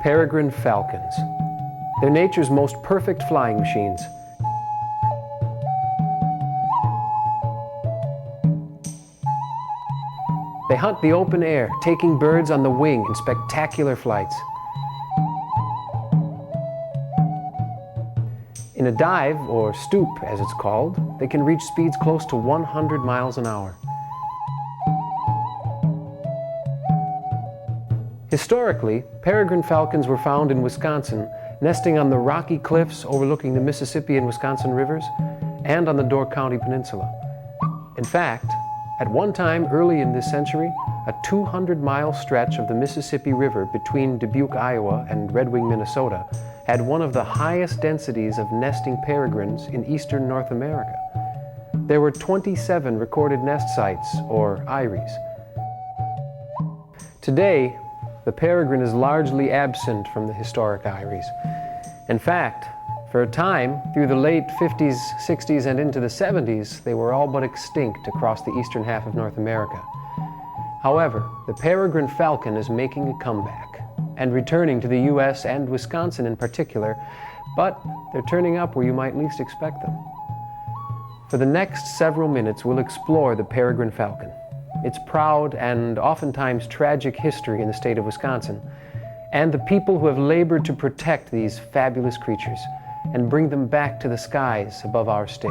Peregrine falcons. They're nature's most perfect flying machines. They hunt the open air, taking birds on the wing in spectacular flights. In a dive, or stoop as it's called, they can reach speeds close to 100 miles an hour. Historically, peregrine falcons were found in Wisconsin, nesting on the rocky cliffs overlooking the Mississippi and Wisconsin rivers, and on the Door County Peninsula. In fact, at one time early in this century, a 200-mile stretch of the Mississippi River between Dubuque, Iowa and Red Wing, Minnesota, had one of the highest densities of nesting peregrines in eastern North America. There were 27 recorded nest sites, or eyries. Today, the peregrine is largely absent from the historic eyries. In fact, for a time, through the late 50s, 60s, and into the 70s, they were all but extinct across the eastern half of North America. However, the peregrine falcon is making a comeback and returning to the U.S. and Wisconsin in particular, but they're turning up where you might least expect them. For the next several minutes, we'll explore the peregrine falcon, its proud and oftentimes tragic history in the state of Wisconsin, and the people who have labored to protect these fabulous creatures and bring them back to the skies above our state.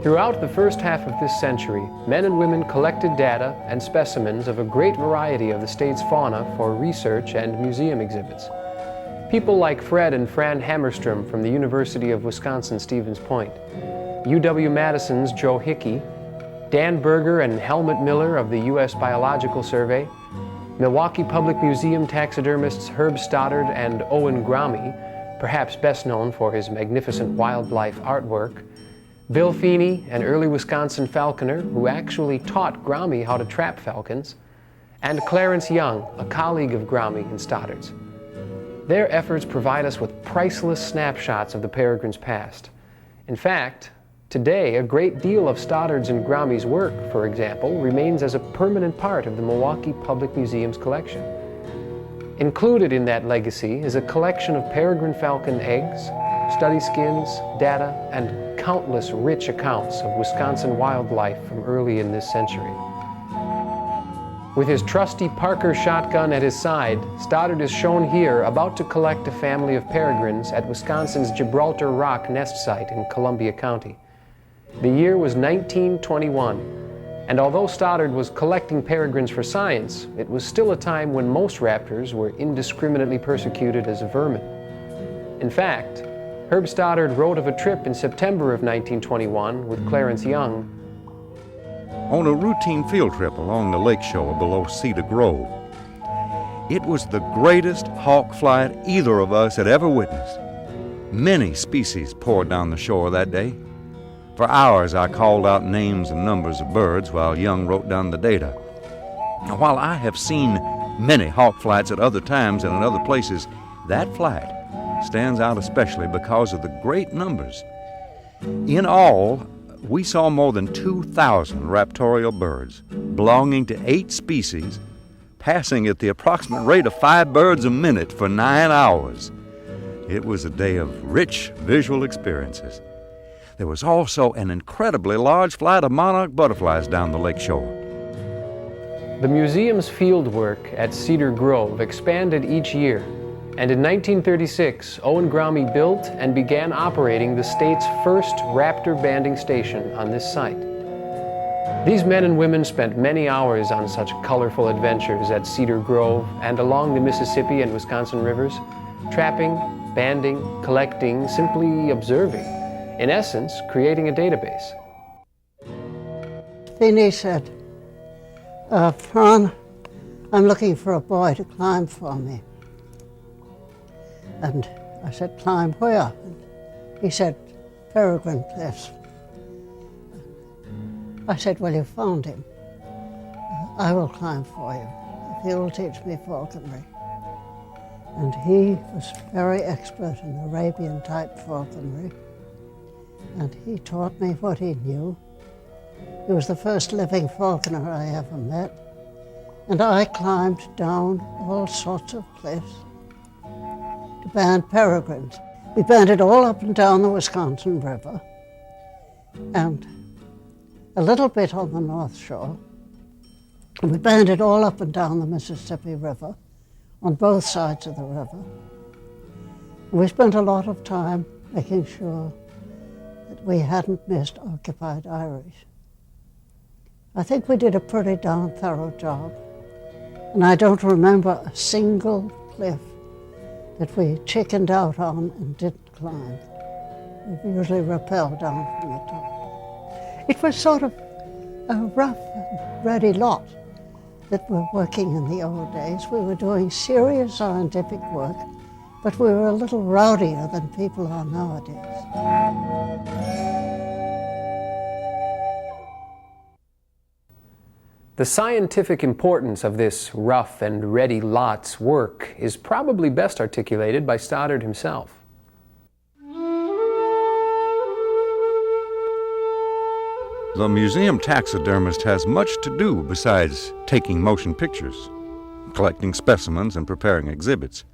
Throughout the first half of this century, men and women collected data and specimens of a great variety of the state's fauna for research and museum exhibits. People like Fred and Fran Hammerstrom from the University of Wisconsin-Stevens Point, UW-Madison's Joe Hickey, Dan Berger and Helmut Miller of the U.S. Biological Survey, Milwaukee Public Museum taxidermists Herb Stoddard and Owen Grommy, perhaps best known for his magnificent wildlife artwork, Bill Feeney, an early Wisconsin falconer who actually taught Grommy how to trap falcons, and Clarence Young, a colleague of Grommy and Stoddard's. Their efforts provide us with priceless snapshots of the peregrine's past. In fact, today a great deal of Stoddard's and Grommy's work, for example, remains as a permanent part of the Milwaukee Public Museum's collection. Included in that legacy is a collection of peregrine falcon eggs, study skins, data, and countless rich accounts of Wisconsin wildlife from early in this century. With his trusty Parker shotgun at his side, Stoddard is shown here about to collect a family of peregrines at Wisconsin's Gibraltar Rock nest site in Columbia County. The year was 1921, and although Stoddard was collecting peregrines for science, it was still a time when most raptors were indiscriminately persecuted as vermin. In fact, Herb Stoddard wrote of a trip in September of 1921 with Clarence Young. On a routine field trip along the lake shore below Cedar Grove, it was the greatest hawk flight either of us had ever witnessed. Many species poured down the shore that day. For hours I called out names and numbers of birds while Young wrote down the data. Now, while I have seen many hawk flights at other times and in other places, that flight stands out especially because of the great numbers. In all, we saw more than 2,000 raptorial birds belonging to 8 species, passing at the approximate rate of 5 birds a minute for 9 hours. It was a day of rich visual experiences. There was also an incredibly large flight of monarch butterflies down the lake shore. The museum's fieldwork at Cedar Grove expanded each year, and in 1936, Owen Grommy built and began operating the state's first raptor banding station on this site. These men and women spent many hours on such colorful adventures at Cedar Grove and along the Mississippi and Wisconsin rivers, trapping, banding, collecting, simply observing, in essence, creating a database. Feeney said, Fran, I'm looking for a boy to climb for me. And I said, climb where? He said, Peregrine Place. I said, well, you found him. I will climb for you if you'll teach me falconry. And he was very expert in Arabian type falconry. And he taught me what he knew. He was the first living falconer I ever met. And I climbed down all sorts of cliffs to band peregrines. We banded all up and down the Wisconsin River and a little bit on the North Shore. And we banded all up and down the Mississippi River on both sides of the river. And we spent a lot of time making sure that we hadn't missed occupied Irish. I think we did a pretty darn thorough job. And I don't remember a single cliff that we chickened out on and didn't climb. We usually rappelled down from the top. It was sort of a rough and ready lot that were working in the old days. We were doing serious scientific work, but we were a little rowdier than people are nowadays. The scientific importance of this rough and ready lot's work is probably best articulated by Stoddard himself. The museum taxidermist has much to do besides taking motion pictures, collecting specimens, and preparing exhibits.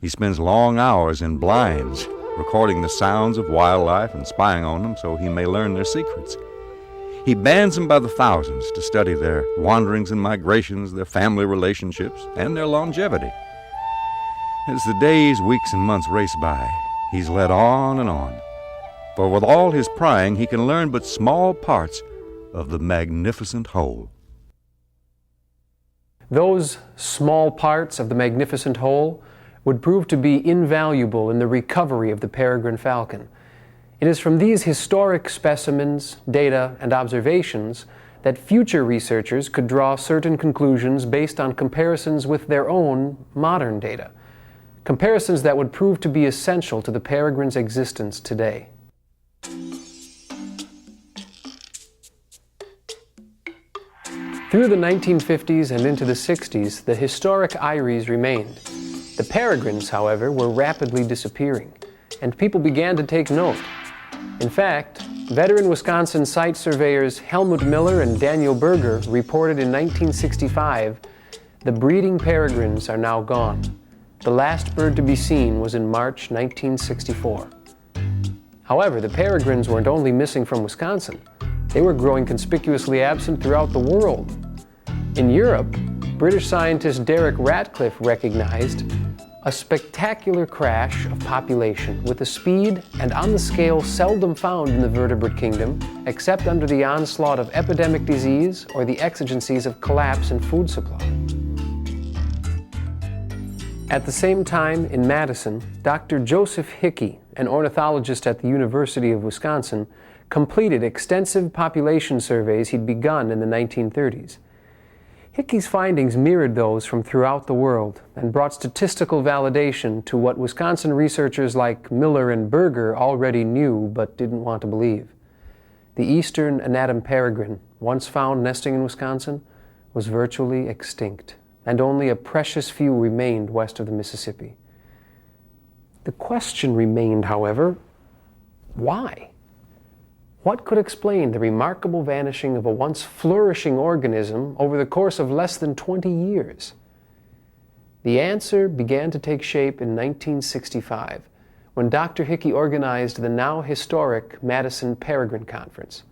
He spends long hours in blinds, recording the sounds of wildlife and spying on them so he may learn their secrets. He bands them by the thousands to study their wanderings and migrations, their family relationships, and their longevity. As the days, weeks, and months race by, he's led on and on. For with all his prying, he can learn but small parts of the magnificent whole. Those small parts of the magnificent whole would prove to be invaluable in the recovery of the Peregrine Falcon. It is from these historic specimens, data, and observations that future researchers could draw certain conclusions based on comparisons with their own modern data, comparisons that would prove to be essential to the peregrine's existence today. Through the 1950s and into the 60s, the historic eyries remained. The peregrines, however, were rapidly disappearing, and people began to take note. In fact, veteran Wisconsin site surveyors Helmut Miller and Daniel Berger reported in 1965, the breeding peregrines are now gone. The last bird to be seen was in March 1964. However, the peregrines weren't only missing from Wisconsin. They were growing conspicuously absent throughout the world. In Europe, British scientist Derek Ratcliffe recognized a spectacular crash of population with a speed and on the scale seldom found in the vertebrate kingdom, except under the onslaught of epidemic disease or the exigencies of collapse in food supply. At the same time, in Madison, Dr. Joseph Hickey, an ornithologist at the University of Wisconsin, completed extensive population surveys he'd begun in the 1930s. Hickey's findings mirrored those from throughout the world and brought statistical validation to what Wisconsin researchers like Miller and Berger already knew but didn't want to believe. The eastern Anatom peregrine, once found nesting in Wisconsin, was virtually extinct, and only a precious few remained west of the Mississippi. The question remained, however, why? What could explain the remarkable vanishing of a once flourishing organism over the course of less than 20 years? The answer began to take shape in 1965, when Dr. Hickey organized the now historic Madison Peregrine Conference.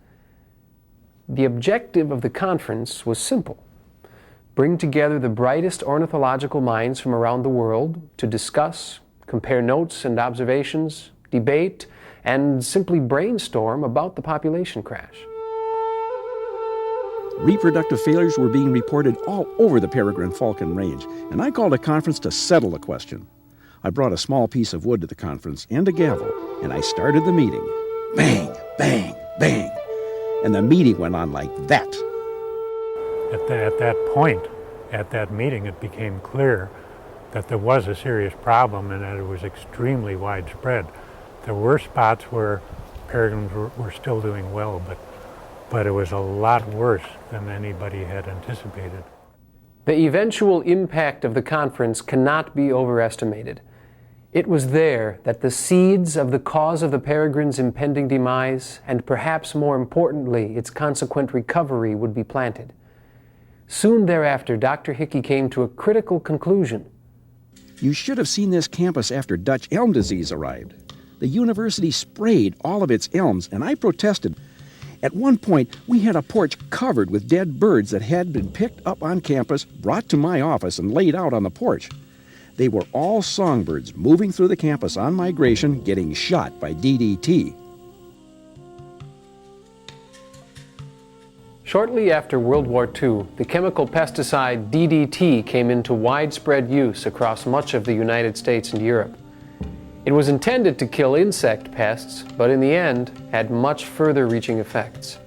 The objective of the conference was simple: bring together the brightest ornithological minds from around the world to discuss, compare notes and observations, debate, and simply brainstorm about the population crash. Reproductive failures were being reported all over the Peregrine Falcon range, and I called a conference to settle the question. I brought a small piece of wood to the conference and a gavel, and I started the meeting. Bang, bang, bang. And the meeting went on like that. At that point, at that meeting, it became clear that there was a serious problem and that it was extremely widespread. There were spots where peregrines were still doing well, but it was a lot worse than anybody had anticipated. The eventual impact of the conference cannot be overestimated. It was there that the seeds of the cause of the peregrine's impending demise, and perhaps more importantly, its consequent recovery, would be planted. Soon thereafter, Dr. Hickey came to a critical conclusion. You should have seen this campus after Dutch elm disease arrived. The university sprayed all of its elms, and I protested. At one point, we had a porch covered with dead birds that had been picked up on campus, brought to my office, and laid out on the porch. They were all songbirds moving through the campus on migration, getting shot by DDT. Shortly after World War II, the chemical pesticide DDT came into widespread use across much of the United States and Europe. It was intended to kill insect pests, but in the end had much further reaching effects.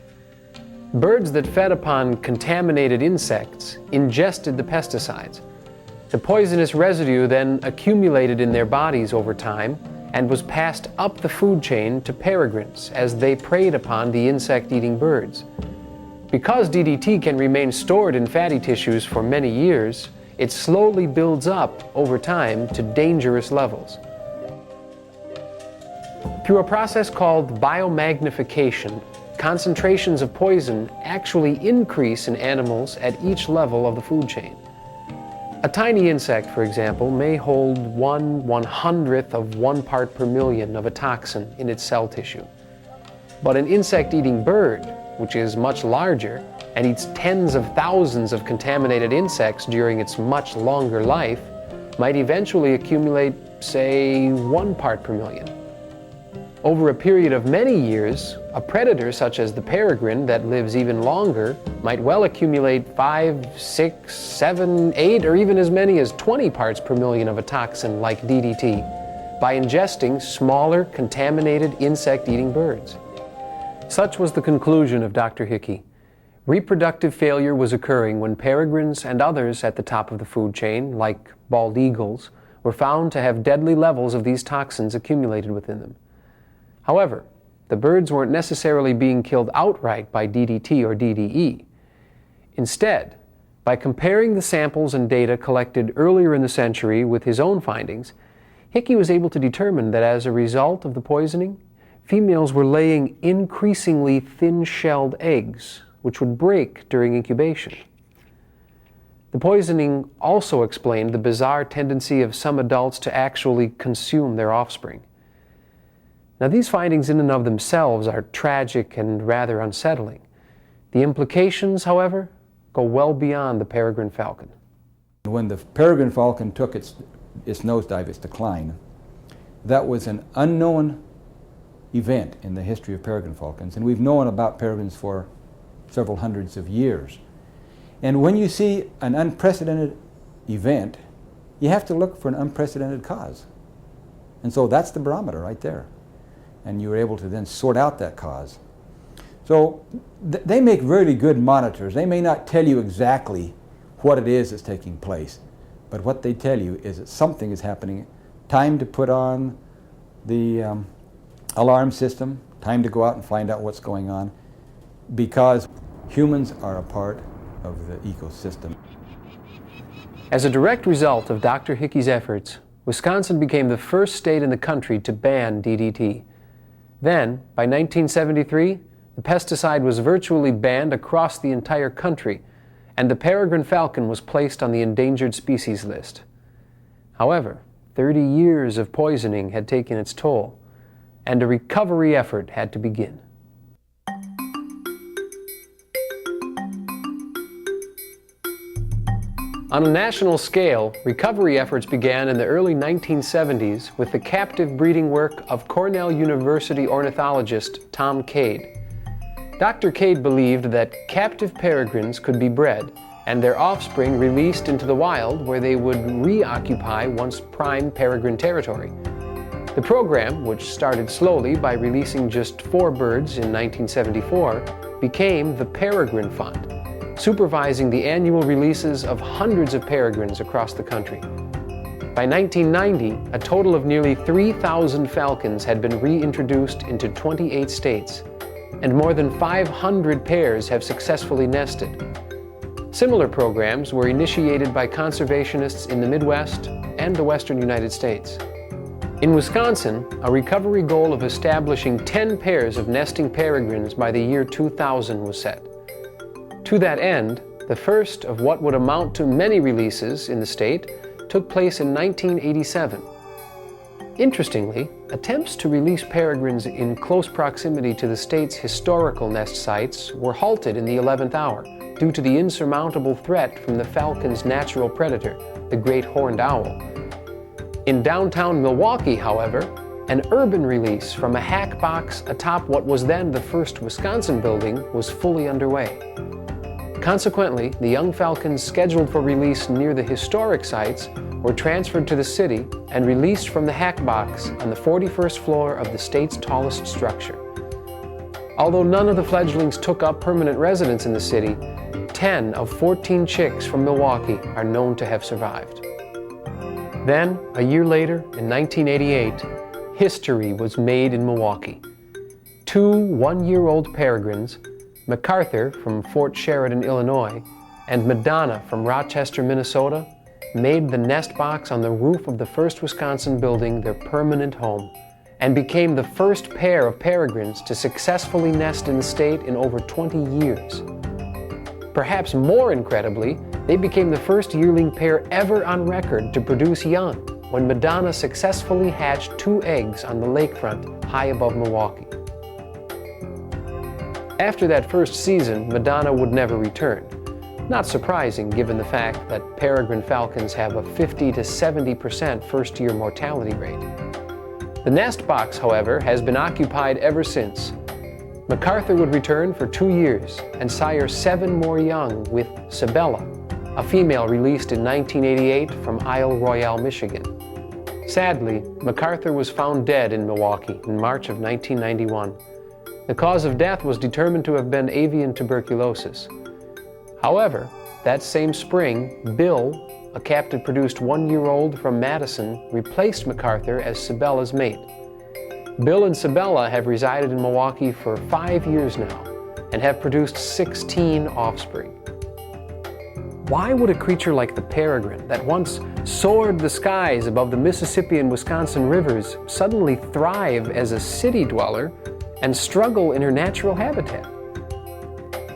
Birds that fed upon contaminated insects ingested the pesticides. The poisonous residue then accumulated in their bodies over time and was passed up the food chain to peregrines as they preyed upon the insect-eating birds. Because DDT can remain stored in fatty tissues for many years, it slowly builds up over time to dangerous levels. Through a process called biomagnification, concentrations of poison actually increase in animals at each level of the food chain. A tiny insect, for example, may hold 1/100th of 1 part per million of a toxin in its cell tissue. But an insect-eating bird, which is much larger and eats tens of thousands of contaminated insects during its much longer life, might eventually accumulate, say, 1 part per million. Over a period of many years, a predator such as the peregrine that lives even longer might well accumulate 5, 6, 7, 8, or even as many as 20 parts per million of a toxin like DDT by ingesting smaller, contaminated insect-eating birds. Such was the conclusion of Dr. Hickey. Reproductive failure was occurring when peregrines and others at the top of the food chain, like bald eagles, were found to have deadly levels of these toxins accumulated within them. However, the birds weren't necessarily being killed outright by DDT or DDE. Instead, by comparing the samples and data collected earlier in the century with his own findings, Hickey was able to determine that as a result of the poisoning, females were laying increasingly thin-shelled eggs, which would break during incubation. The poisoning also explained the bizarre tendency of some adults to actually consume their offspring. Now, these findings in and of themselves are tragic and rather unsettling. The implications, however, go well beyond the peregrine falcon. When the peregrine falcon took its nosedive, its decline, that was an unknown event in the history of peregrine falcons, and we've known about peregrines for several hundreds of years. And when you see an unprecedented event, you have to look for an unprecedented cause. And so that's the barometer right there. And you were able to then sort out that cause. So they make really good monitors. They may not tell you exactly what it is that's taking place, but what they tell you is that something is happening. Time to put on the alarm system, time to go out and find out what's going on, because humans are a part of the ecosystem. As a direct result of Dr. Hickey's efforts, Wisconsin became the first state in the country to ban DDT. Then, by 1973, the pesticide was virtually banned across the entire country, and the peregrine falcon was placed on the endangered species list. However, 30 years of poisoning had taken its toll, and a recovery effort had to begin. On a national scale, recovery efforts began in the early 1970s with the captive breeding work of Cornell University ornithologist Tom Cade. Dr. Cade believed that captive peregrines could be bred and their offspring released into the wild where they would reoccupy once prime peregrine territory. The program, which started slowly by releasing just 4 birds in 1974, became the Peregrine Fund, supervising the annual releases of hundreds of peregrines across the country. By 1990, a total of nearly 3,000 falcons had been reintroduced into 28 states, and more than 500 pairs have successfully nested. Similar programs were initiated by conservationists in the Midwest and the western United States. In Wisconsin, a recovery goal of establishing 10 pairs of nesting peregrines by the year 2000 was set. To that end, the first of what would amount to many releases in the state took place in 1987. Interestingly, attempts to release peregrines in close proximity to the state's historical nest sites were halted in the 11th hour due to the insurmountable threat from the falcon's natural predator, the great horned owl. In downtown Milwaukee, however, an urban release from a hack box atop what was then the first Wisconsin building was fully underway. Consequently, the young falcons scheduled for release near the historic sites were transferred to the city and released from the hack box on the 41st floor of the state's tallest structure. Although none of the fledglings took up permanent residence in the city, 10 of 14 chicks from Milwaukee are known to have survived. Then, a year later, in 1988, history was made in Milwaukee. 2 one-year-old peregrines, MacArthur from Fort Sheridan, Illinois, and Madonna from Rochester, Minnesota, made the nest box on the roof of the first Wisconsin building their permanent home, and became the first pair of peregrines to successfully nest in the state in over 20 years. Perhaps more incredibly, they became the first yearling pair ever on record to produce young when Madonna successfully hatched 2 eggs on the lakefront high above Milwaukee. After that first season, Madonna would never return. Not surprising given the fact that peregrine falcons have a 50 to 70% first-year mortality rate. The nest box, however, has been occupied ever since. MacArthur would return for 2 years and sire 7 more young with Sabella, a female released in 1988 from Isle Royale, Michigan. Sadly, MacArthur was found dead in Milwaukee in March of 1991. The cause of death was determined to have been avian tuberculosis. However, that same spring, Bill, a captive-produced 1-year-old from Madison, replaced MacArthur as Sabella's mate. Bill and Sabella have resided in Milwaukee for 5 years now and have produced 16 offspring. Why would a creature like the peregrine, that once soared the skies above the Mississippi and Wisconsin rivers, suddenly thrive as a city dweller and struggle in her natural habitat?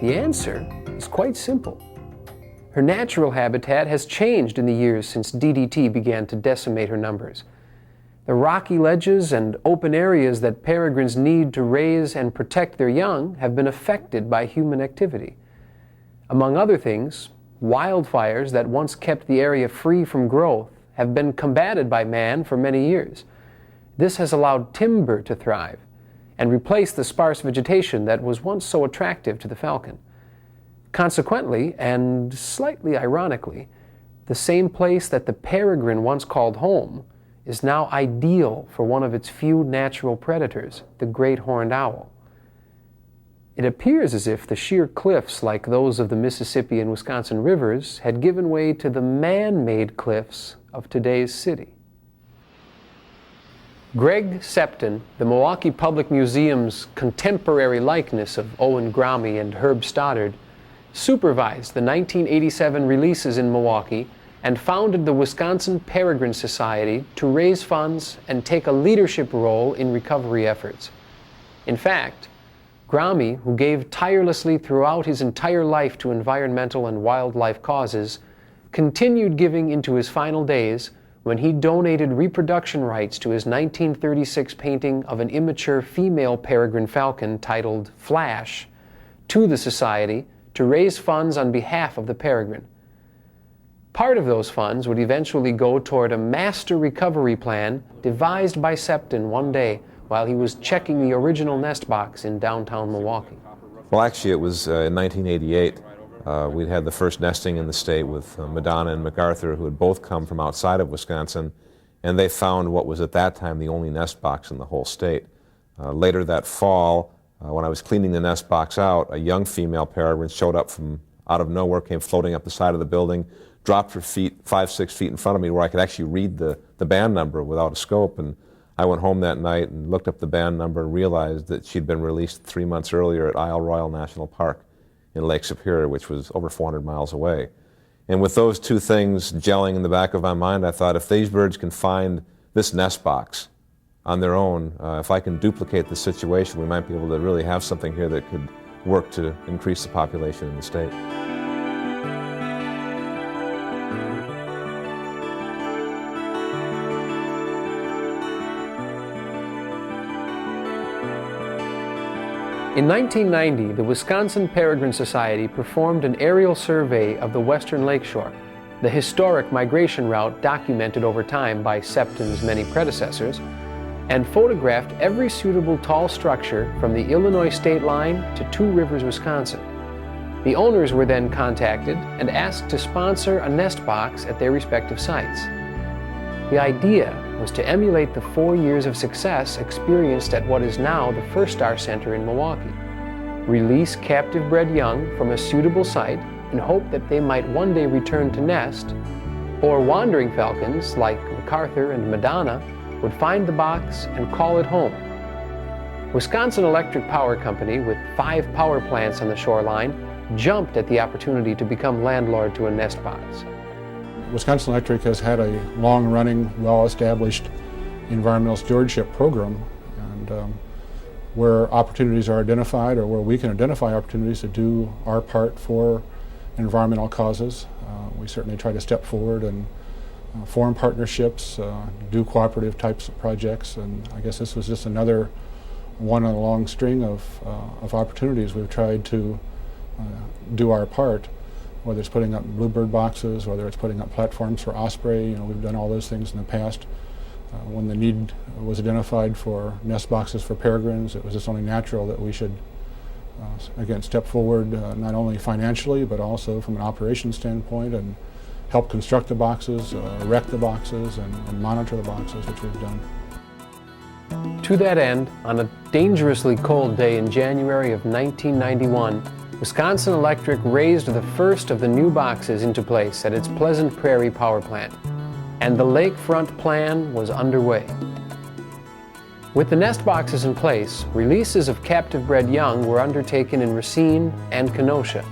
The answer is quite simple. Her natural habitat has changed in the years since DDT began to decimate her numbers. The rocky ledges and open areas that peregrines need to raise and protect their young have been affected by human activity. Among other things, wildfires that once kept the area free from growth have been combated by man for many years. This has allowed timber to thrive and replace the sparse vegetation that was once so attractive to the falcon. Consequently, and slightly ironically, the same place that the peregrine once called home is now ideal for one of its few natural predators, the great horned owl. It appears as if the sheer cliffs like those of the Mississippi and Wisconsin rivers had given way to the man-made cliffs of today's city. Greg Septon, the Milwaukee Public Museum's contemporary likeness of Owen Grommy and Herb Stoddard, supervised the 1987 releases in Milwaukee and founded the Wisconsin Peregrine Society to raise funds and take a leadership role in recovery efforts. In fact, Grommy, who gave tirelessly throughout his entire life to environmental and wildlife causes, continued giving into his final days when he donated reproduction rights to his 1936 painting of an immature female peregrine falcon titled Flash to the Society to raise funds on behalf of the peregrine. Part of those funds would eventually go toward a master recovery plan devised by Septon one day while he was checking the original nest box in downtown Milwaukee. Well, actually, it was in 1988. We'd had the first nesting in the state with Madonna and MacArthur, who had both come from outside of Wisconsin, and they found what was at that time the only nest box in the whole state. Later that fall, when I was cleaning the nest box out, a young female peregrine showed up from out of nowhere, came floating up the side of the building, dropped her feet 5-6 feet in front of me where I could actually read the band number without a scope. And I went home that night and looked up the band number and realized that she'd been released 3 months earlier at Isle Royale National Park in Lake Superior, which was over 400 miles away. And with those two things gelling in the back of my mind, I thought, if these birds can find this nest box on their own, if I can duplicate the situation, we might be able to really have something here that could work to increase the population in the state. In 1990, the Wisconsin Peregrine Society performed an aerial survey of the western lakeshore, the historic migration route documented over time by Septon's many predecessors, and photographed every suitable tall structure from the Illinois state line to Two Rivers, Wisconsin. The owners were then contacted and asked to sponsor a nest box at their respective sites. The idea was to emulate the 4 years of success experienced at what is now the First Star Center in Milwaukee. Release captive-bred young from a suitable site in hope that they might one day return to nest, or wandering falcons like MacArthur and Madonna would find the box and call it home. Wisconsin Electric Power Company, with 5 power plants on the shoreline, jumped at the opportunity to become landlord to a nest box. Wisconsin Electric has had a long-running, well-established environmental stewardship program, and where opportunities are identified, or where we can identify opportunities to do our part for environmental causes, we certainly try to step forward and form partnerships, do cooperative types of projects, and I guess this was just another one in a long string of opportunities we've tried to do our part. Whether it's putting up bluebird boxes, whether it's putting up platforms for osprey, we've done all those things in the past. When the need was identified for nest boxes for peregrines, it was just only natural that we should, again, step forward not only financially, but also from an operations standpoint and help construct the boxes, erect the boxes, and monitor the boxes, which we've done. To that end, on a dangerously cold day in January of 1991, Wisconsin Electric raised the first of the new boxes into place at its Pleasant Prairie power plant, and the lakefront plan was underway. With the nest boxes in place, releases of captive-bred young were undertaken in Racine and Kenosha.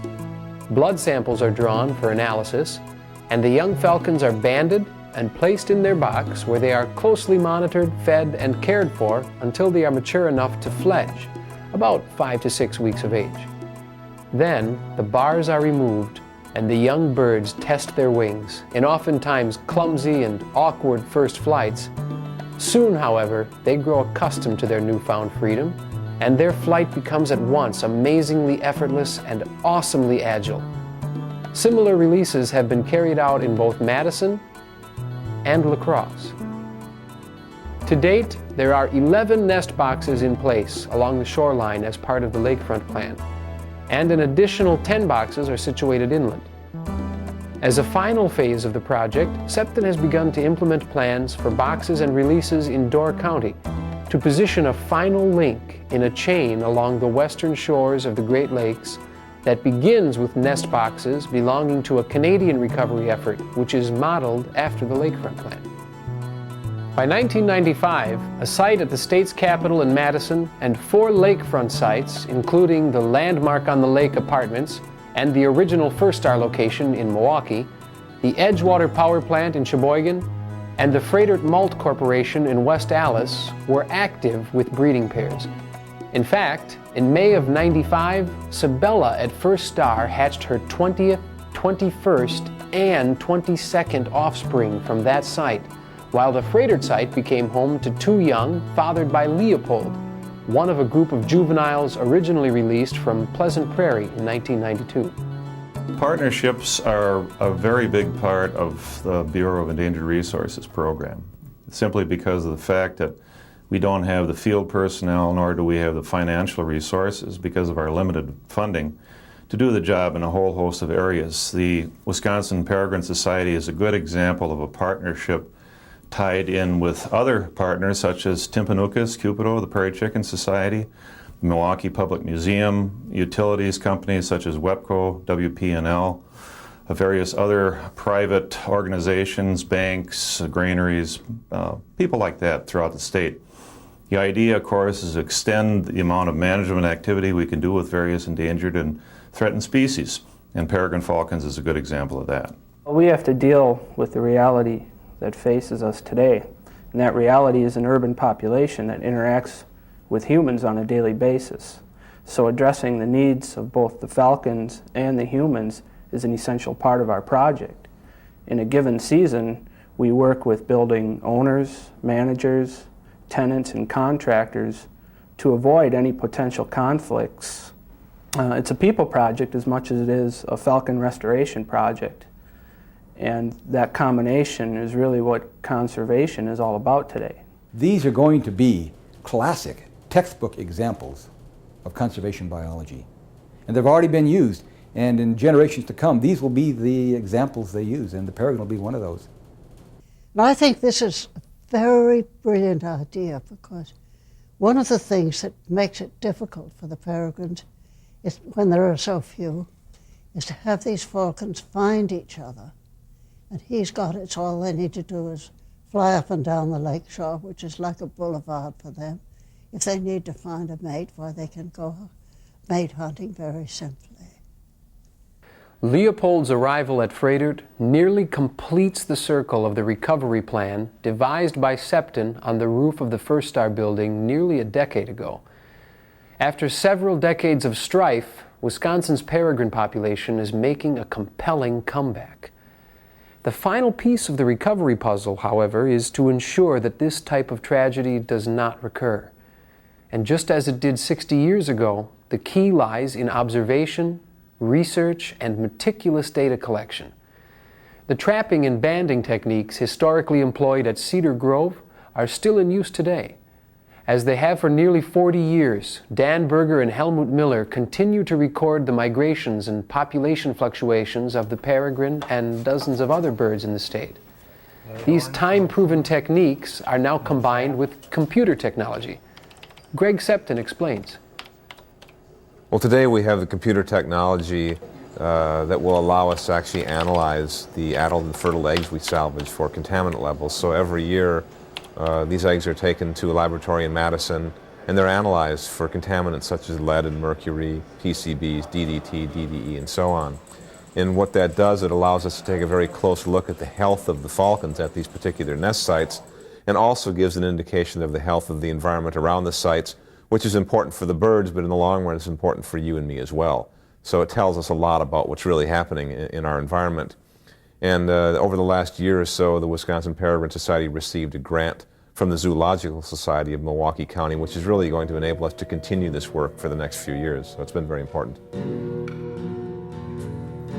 Blood samples are drawn for analysis, and the young falcons are banded and placed in their box, where they are closely monitored, fed, and cared for until they are mature enough to fledge, about 5 to 6 weeks of age. Then, the bars are removed and the young birds test their wings in oftentimes clumsy and awkward first flights. Soon, however, they grow accustomed to their newfound freedom, and their flight becomes at once amazingly effortless and awesomely agile. Similar releases have been carried out in both Madison and La Crosse. To date, there are 11 nest boxes in place along the shoreline as part of the lakefront plan, and an additional 10 boxes are situated inland. As a final phase of the project, Septon has begun to implement plans for boxes and releases in Door County to position a final link in a chain along the western shores of the Great Lakes that begins with nest boxes belonging to a Canadian recovery effort which is modeled after the lakefront plan. By 1995, a site at the state's capital in Madison and 4 lakefront sites, including the Landmark on the Lake apartments and the original First Star location in Milwaukee, the Edgewater Power Plant in Sheboygan, and the Fredert Malt Corporation in West Allis were active with breeding pairs. In fact, in May of '95, Sabella at First Star hatched her 20th, 21st, and 22nd offspring from that site, while the Fredert site became home to 2 young fathered by Leopold, one of a group of juveniles originally released from Pleasant Prairie in 1992. Partnerships are a very big part of the Bureau of Endangered Resources program, simply because of the fact that we don't have the field personnel, nor do we have the financial resources because of our limited funding to do the job in a whole host of areas. The Wisconsin Peregrine Society is a good example of a partnership tied in with other partners such as Timpanoukas, Cupido, the Prairie Chicken Society, the Milwaukee Public Museum, utilities companies such as WEPCO, WP&L, various other private organizations, banks, granaries, people like that throughout the state. The idea, of course, is to extend the amount of management activity we can do with various endangered and threatened species, and peregrine falcons is a good example of that. We have to deal with the reality that faces us today, and that reality is an urban population that interacts with humans on a daily basis. So addressing the needs of both the falcons and the humans is an essential part of our project. In a given season, we work with building owners, managers, tenants, and contractors to avoid any potential conflicts. It's a people project as much as it is a falcon restoration project. And that combination is really what conservation is all about today. These are going to be classic textbook examples of conservation biology. And they've already been used. And in generations to come, these will be the examples they use, and the peregrine will be one of those. And I think this is a very brilliant idea, because one of the things that makes it difficult for the peregrines, is, when there are so few, is to have these falcons find each other. And he's got it, so all they need to do is fly up and down the lake shore, which is like a boulevard for them. If they need to find a mate, why, they can go mate hunting very simply. Leopold's arrival at Fredert nearly completes the circle of the recovery plan devised by Septon on the roof of the First Star building nearly a decade ago. After several decades of strife, Wisconsin's peregrine population is making a compelling comeback. The final piece of the recovery puzzle, however, is to ensure that this type of tragedy does not recur. And just as it did 60 years ago, the key lies in observation, research, and meticulous data collection. The trapping and banding techniques historically employed at Cedar Grove are still in use today. As they have for nearly 40 years, Dan Berger and Helmut Miller continue to record the migrations and population fluctuations of the peregrine and dozens of other birds in the state. These time-proven techniques are now combined with computer technology. Greg Septon explains. Well, today we have the computer technology that will allow us to actually analyze the adult and fertile eggs we salvage for contaminant levels. So every year these eggs are taken to a laboratory in Madison and they're analyzed for contaminants such as lead and mercury, PCBs, DDT, DDE, and so on. And what that does, it allows us to take a very close look at the health of the falcons at these particular nest sites, and also gives an indication of the health of the environment around the sites, which is important for the birds, but in the long run it's important for you and me as well. So it tells us a lot about what's really happening in our environment. And over the last year or so, the Wisconsin Peregrine Society received a grant from the Zoological Society of Milwaukee County, which is really going to enable us to continue this work for the next few years. So it's been very important.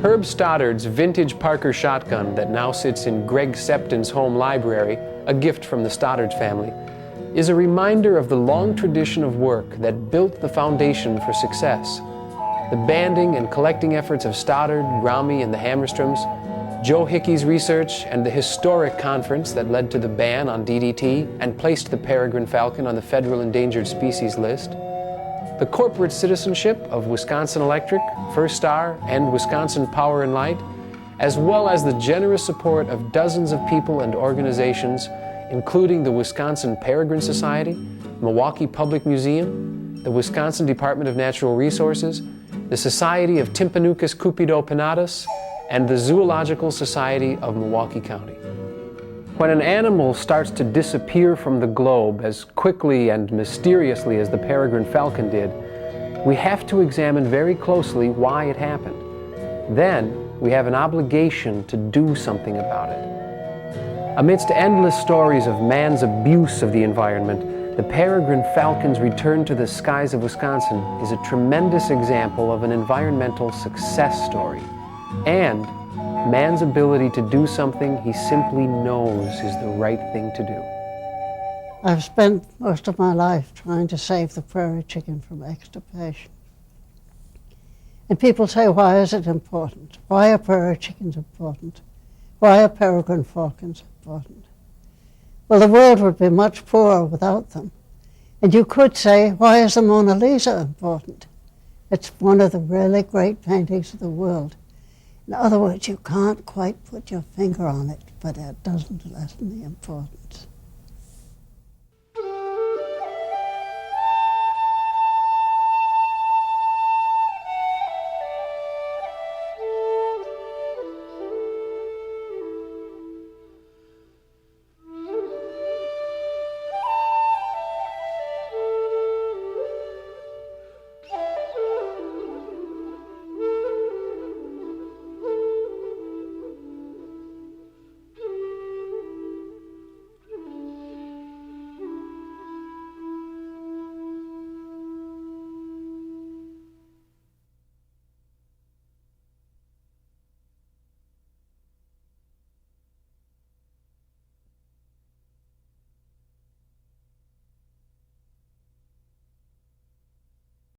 Herb Stoddard's vintage Parker shotgun that now sits in Greg Septon's home library, a gift from the Stoddard family, is a reminder of the long tradition of work that built the foundation for success. The banding and collecting efforts of Stoddard, Rami, and the Hammerstroms, Joe Hickey's research, and the historic conference that led to the ban on DDT and placed the peregrine falcon on the federal endangered species list, the corporate citizenship of Wisconsin Electric, First Star, and Wisconsin Power and Light, as well as the generous support of dozens of people and organizations, including the Wisconsin Peregrine Society, Milwaukee Public Museum, the Wisconsin Department of Natural Resources, the Society of Tympanuchus cupido pinnatus, and the Zoological Society of Milwaukee County. When an animal starts to disappear from the globe as quickly and mysteriously as the peregrine falcon did, we have to examine very closely why it happened. Then we have an obligation to do something about it. Amidst endless stories of man's abuse of the environment, the peregrine falcon's return to the skies of Wisconsin is a tremendous example of an environmental success story, and man's ability to do something he simply knows is the right thing to do. I've spent most of my life trying to save the prairie chicken from extirpation. And people say, why is it important? Why are prairie chickens important? Why are peregrine falcons important? Well, the world would be much poorer without them. And you could say, why is the Mona Lisa important? It's one of the really great paintings of the world. In other words, you can't quite put your finger on it, but that doesn't lessen the importance.